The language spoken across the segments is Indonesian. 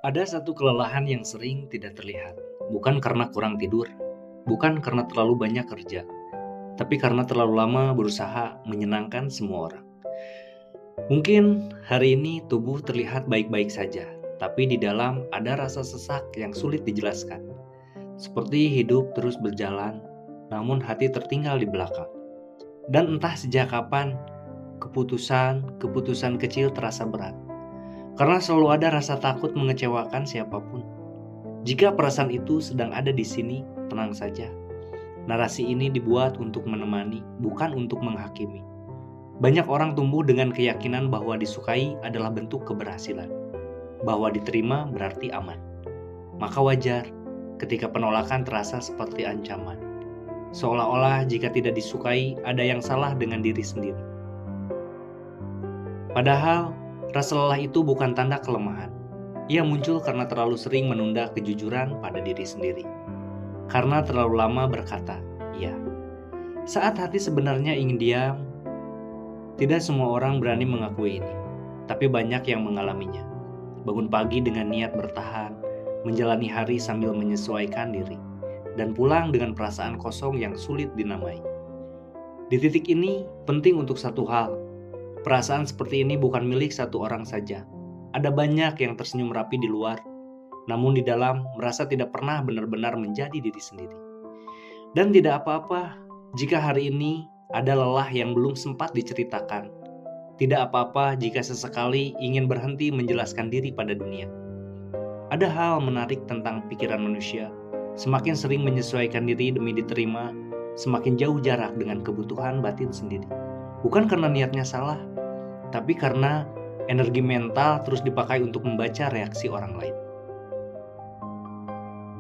Ada satu kelelahan yang sering tidak terlihat, bukan karena kurang tidur, bukan karena terlalu banyak kerja, tapi karena terlalu lama berusaha menyenangkan semua orang. Mungkin hari ini tubuh terlihat baik-baik saja, tapi di dalam ada rasa sesak yang sulit dijelaskan. Seperti hidup terus berjalan, namun hati tertinggal di belakang. Dan entah sejak kapan, keputusan kecil terasa berat. Karena selalu ada rasa takut mengecewakan siapapun. Jika perasaan itu sedang ada di sini, tenang saja. Narasi ini dibuat untuk menemani, bukan untuk menghakimi. Banyak orang tumbuh dengan keyakinan bahwa disukai adalah bentuk keberhasilan, bahwa diterima berarti aman. Maka wajar ketika penolakan terasa seperti ancaman. Seolah-olah jika tidak disukai, ada yang salah dengan diri sendiri. Padahal, rasa lelah itu bukan tanda kelemahan. Ia muncul karena terlalu sering menunda kejujuran pada diri sendiri. Karena terlalu lama berkata, "iya." Saat hati sebenarnya ingin diam, tidak semua orang berani mengakui ini. Tapi banyak yang mengalaminya. Bangun pagi dengan niat bertahan, menjalani hari sambil menyesuaikan diri, dan pulang dengan perasaan kosong yang sulit dinamai. Di titik ini, penting untuk satu hal. Perasaan seperti ini bukan milik satu orang saja. Ada banyak yang tersenyum rapi di luar, namun di dalam merasa tidak pernah benar-benar menjadi diri sendiri. Dan tidak apa-apa jika hari ini ada lelah yang belum sempat diceritakan. Tidak apa-apa jika sesekali ingin berhenti menjelaskan diri pada dunia. Ada hal menarik tentang pikiran manusia. Semakin sering menyesuaikan diri demi diterima, semakin jauh jarak dengan kebutuhan batin sendiri. Bukan karena niatnya salah, tapi karena energi mental terus dipakai untuk membaca reaksi orang lain.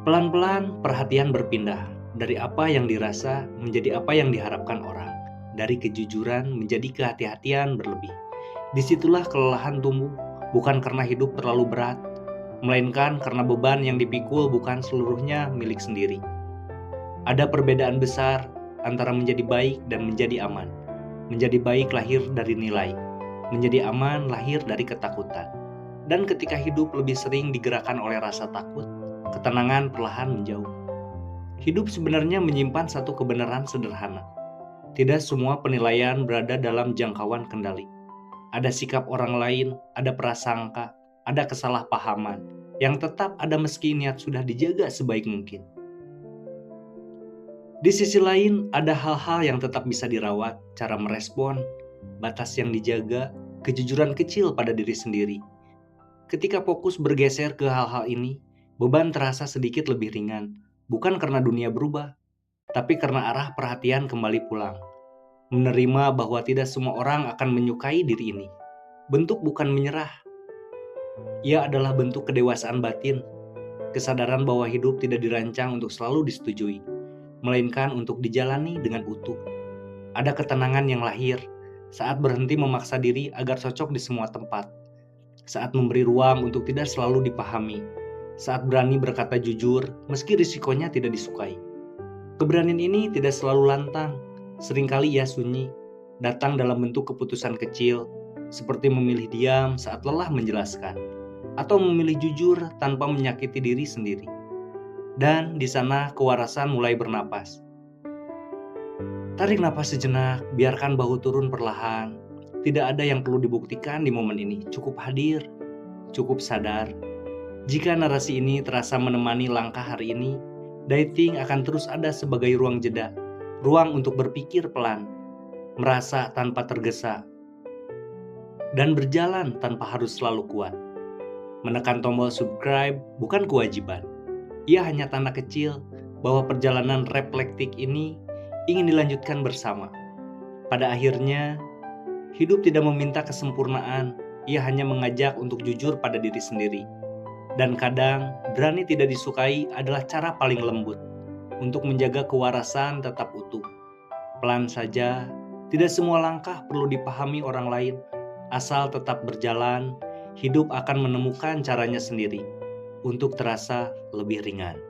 Pelan-pelan perhatian berpindah dari apa yang dirasa menjadi apa yang diharapkan orang, dari kejujuran menjadi kehati-hatian berlebih. Disitulah kelelahan tumbuh, bukan karena hidup terlalu berat, melainkan karena beban yang dipikul bukan seluruhnya milik sendiri. Ada perbedaan besar antara menjadi baik dan menjadi aman. Menjadi baik lahir dari nilai, menjadi aman lahir dari ketakutan. Dan ketika hidup lebih sering digerakkan oleh rasa takut, ketenangan perlahan menjauh. Hidup sebenarnya menyimpan satu kebenaran sederhana. Tidak semua penilaian berada dalam jangkauan kendali. Ada sikap orang lain, ada prasangka, ada kesalahpahaman, yang tetap ada meski niat sudah dijaga sebaik mungkin. Di sisi lain, ada hal-hal yang tetap bisa dirawat, cara merespon, batas yang dijaga, kejujuran kecil pada diri sendiri. Ketika fokus bergeser ke hal-hal ini, beban terasa sedikit lebih ringan, bukan karena dunia berubah, tapi karena arah perhatian kembali pulang. Menerima bahwa tidak semua orang akan menyukai diri ini. Bentuk bukan menyerah. Ia adalah bentuk kedewasaan batin, kesadaran bahwa hidup tidak dirancang untuk selalu disetujui, melainkan untuk dijalani dengan utuh. Ada ketenangan yang lahir saat berhenti memaksa diri agar cocok di semua tempat, saat memberi ruang untuk tidak selalu dipahami, saat berani berkata jujur meski risikonya tidak disukai. Keberanian ini tidak selalu lantang, seringkali ia sunyi, datang dalam bentuk keputusan kecil, seperti memilih diam saat lelah menjelaskan, atau memilih jujur tanpa menyakiti diri sendiri. Dan di sana kewarasan mulai bernapas. Tarik napas sejenak, biarkan bahu turun perlahan. Tidak ada yang perlu dibuktikan di momen ini, cukup hadir, cukup sadar. Jika narasi ini terasa menemani langkah hari ini, dating akan terus ada sebagai ruang jeda, ruang untuk berpikir pelan, merasa tanpa tergesa, dan berjalan tanpa harus selalu kuat. Menekan tombol subscribe bukan kewajiban. Ia hanya tanda kecil bahwa perjalanan reflektik ini ingin dilanjutkan bersama. Pada akhirnya, hidup tidak meminta kesempurnaan, ia hanya mengajak untuk jujur pada diri sendiri. Dan kadang, berani tidak disukai adalah cara paling lembut untuk menjaga kewarasan tetap utuh. Pelan saja, tidak semua langkah perlu dipahami orang lain. Asal tetap berjalan, hidup akan menemukan caranya sendiri untuk terasa lebih ringan.